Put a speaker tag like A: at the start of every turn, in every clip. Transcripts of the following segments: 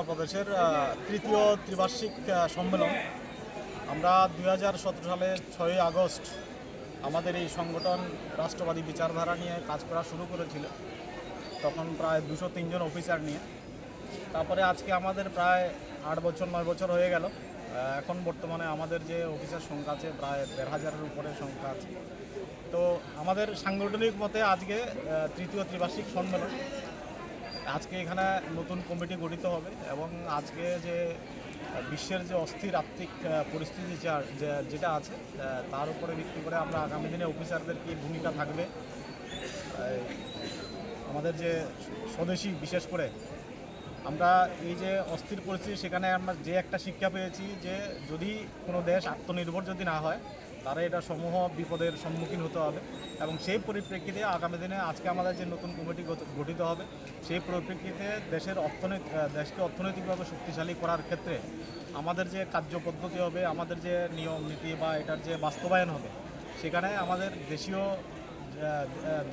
A: প্রদেশের তৃতীয় ত্রিবার্ষিক সম্মেলন। আমরা 2017 সালের 6ই আগস্ট আমাদের এই সংগঠন রাষ্ট্রবাদী বিচারধারা নিয়ে কাজ করা শুরু করেছিল, তখন প্রায় 203 জন অফিসার নিয়ে। তারপরে আজকে আমাদের প্রায় 8-9 বছর হয়ে গেল। এখন বর্তমানে আমাদের যে অফিসার সংখ্যা আছে প্রায় 1500-এর উপরে সংখ্যা আছে। তো আমাদের সাংগঠনিক মতে আজকে তৃতীয় ত্রিবার্ষিক সম্মেলন। আজকে এখানে নতুন কমিটি গঠিত হবে এবং আজকে যে বিশ্বের যে অস্থির আর্থিক পরিস্থিতি যেটা আছে তার উপরে ভিত্তি করে আমরা আগামী দিনে অফিসারদের কী ভূমিকা থাকবে, আমাদের যে স্বদেশী বিশেষ করে আমরা এই যে অস্থির পরিস্থিতি সেখানে আমরা যে একটা শিক্ষা পেয়েছি যে যদি কোনো দেশ আত্মনির্ভর যদি না হয় তারা এটা সমূহ বিপদের সম্মুখীন হতে হবে। এবং সেই পরিপ্রেক্ষিতে আগামী দিনে আজকে আমাদের যে নতুন কমিটি গঠিত হবে সেই পরিপ্রেক্ষিতে দেশকে অর্থনৈতিকভাবে শক্তিশালী করার ক্ষেত্রে আমাদের যে কার্যপদ্ধতি হবে, আমাদের যে নিয়ম নীতি বা এটার যে বাস্তবায়ন হবে, সেখানে আমাদের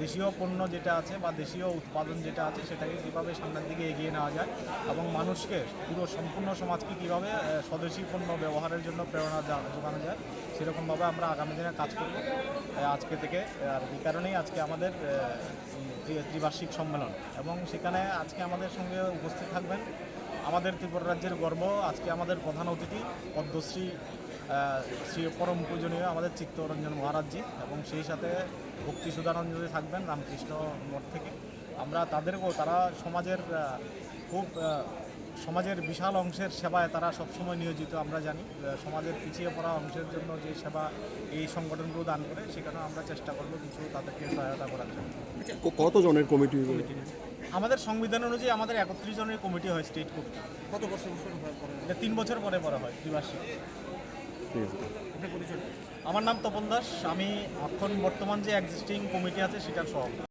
A: দেশীয় পণ্য যেটা আছে বা দেশীয় উৎপাদন যেটা আছে সেটাকে কীভাবে সামনের দিকে এগিয়ে নেওয়া যায় এবং মানুষকে সম্পূর্ণ সমাজকে কীভাবে স্বদেশী পণ্য ব্যবহারের জন্য প্রেরণা যোগানো যায় সেরকমভাবে আমরা আগামী দিনে কাজ করব আজকে থেকে। আর এই কারণেই আজকে আমাদের ত্রিবার্ষিক সম্মেলন এবং সেখানে আজকে আমাদের সঙ্গে উপস্থিত থাকবেন আমাদের ত্রিপুরা রাজ্যের গর্ব, আজকে আমাদের প্রধান অতিথি পদ্মশ্রী শ্রী পরম পূজনীয় আমাদের চিত্তরঞ্জন মহারাজজি, এবং সেই সাথে ভক্তি সুধানন্দজি থাকবেন রামকৃষ্ণ মঠ থেকে। আমরা তারা সমাজের বিশাল অংশের সেবায় তারা সবসময় নিয়োজিত। আমরা জানি সমাজের পিছিয়ে পড়া অংশের জন্য যে সেবা এই সংগঠনগুলো দান করে, সেখানেও আমরা চেষ্টা করব কিছু তাদেরকে সহায়তা করার জন্য।
B: কত জনের কমিটি?
A: আমাদের সংবিধান অনুযায়ী আমাদের 31 জনের কমিটি হয়, স্টেট কমিটি।
B: কত বছর
A: এটা 3 বছর পরে হয় ত্রিবার্ষিক। আমার নাম তপন দাস, আমি এখন বর্তমান যে এক্সিস্টিং কমিটি আছে সেটার সভাপতি।